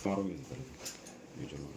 मारून घेतलं विचारून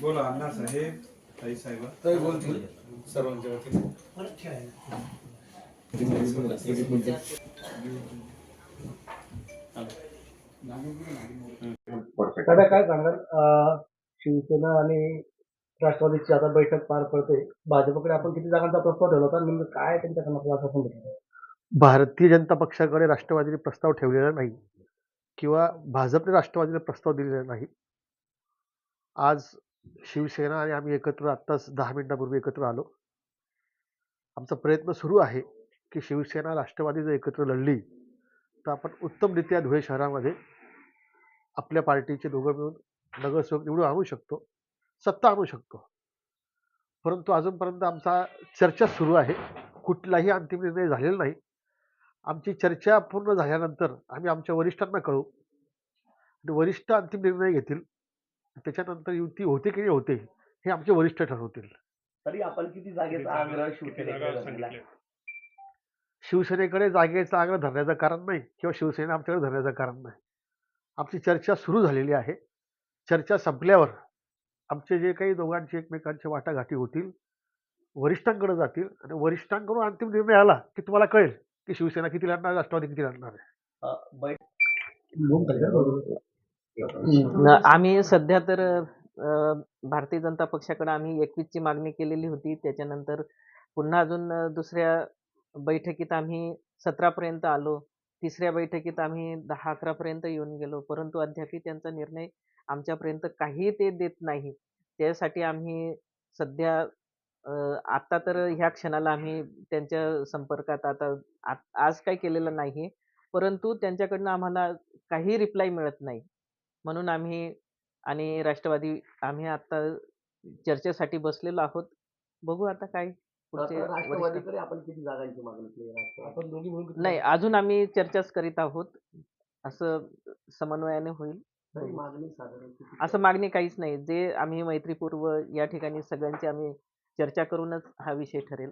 बोला अण्णा साहेब ताई साहेब तर बोलतील सर्वांच्या वतीने. दादा काय सांगाल, शिवसेना आणि राष्ट्रवादीची आता बैठक पार पडते. भाजपकडे आपण किती जागांचा प्रस्ताव ठेवला होता, नेमकं काय त्यांच्याकडे आपलं असं सांगितलं? भारतीय जनता पक्षाकडे राष्ट्रवादीने प्रस्ताव ठेवलेला नाही किंवा भाजपने राष्ट्रवादीला प्रस्ताव दिलेला नाही. आज शिवसेना आणि आम्ही एकत्र आत्ताच 10 मिनिटापूर्वी एकत्र आलो. आमचा प्रयत्न सुरू आहे की शिवसेना राष्ट्रवादी जर एकत्र लढली तर आपण उत्तमरित्या धुळे शहरामध्ये आपल्या पार्टीचे दोघं मिळून नगरसेवक निवडून आणू शकतो, सत्ता आणू शकतो. परंतु अजूनपर्यंत आमचा चर्चा सुरू आहे, कुठलाही अंतिम निर्णय झालेला नाही. आमची चर्चा पूर्ण झाल्यानंतर आम्ही आमच्या वरिष्ठांना कळवू आणि वरिष्ठ अंतिम निर्णय घेतील. त्याच्यानंतर युती होते की नाही होते हे आमचे वरिष्ठ ठरवतील. तरी आपण किती जागेचा आग्रह शिवसेनेकडे जागेचा आग्रह धरण्याचं कारण नाही किंवा शिवसेना आमच्याकडे धरण्याचं कारण नाही. आमची चर्चा सुरू झालेली आहे. चर्चा संपल्यावर आमचे जे काही दोघांचे एकमेकांच्या वाटाघाटी होतील, वरिष्ठांकडे जातील आणि वरिष्ठांकडून अंतिम निर्णय आला की तुम्हाला कळेल की शिवसेना किती लढणार, राष्ट्रवादी किती लढणार आहे. आम्ही सध्या तर भारतीय जनता पक्षाकडे आम्ही 21 ची मागणी केलेली होती. त्याच्यानंतर पुन्हा अजून दुसऱ्या बैठकीत आम्ही 17 पर्यंत आलो. तिसऱ्या बैठकीत आम्ही 10-11 पर्यंत येऊन गेलो. परंतु अद्याप त्यांचा निर्णय आमच्यापर्यंत काही ते देत नाही. त्यासाठी आम्ही सध्या आता तर ह्या क्षणाला आम्ही त्यांच्या संपर्कात आता आज काही केलेलं नाही. परंतु त्यांच्याकडनं आम्हाला काही रिप्लाय मिळत नाही. म्हणून आम्ही आणि राष्ट्रवादी आम्ही आता चर्चेसाठी बसलेलो आहोत. बघू आता काय पुढचे राष्ट्रवादीकडे आपण किती जागांची मागणी केली? आपण दोघी मिळून नाही, अजून आम्ही चर्चाच करीत आहोत. असं समन्वयाने होईल. मागणी साधारण किती? असं मागणी काहीच नाही. जे आम्ही मैत्रीपूर्व या ठिकाणी सगळ्यांची आम्ही चर्चा करूनच हा विषय ठरेल.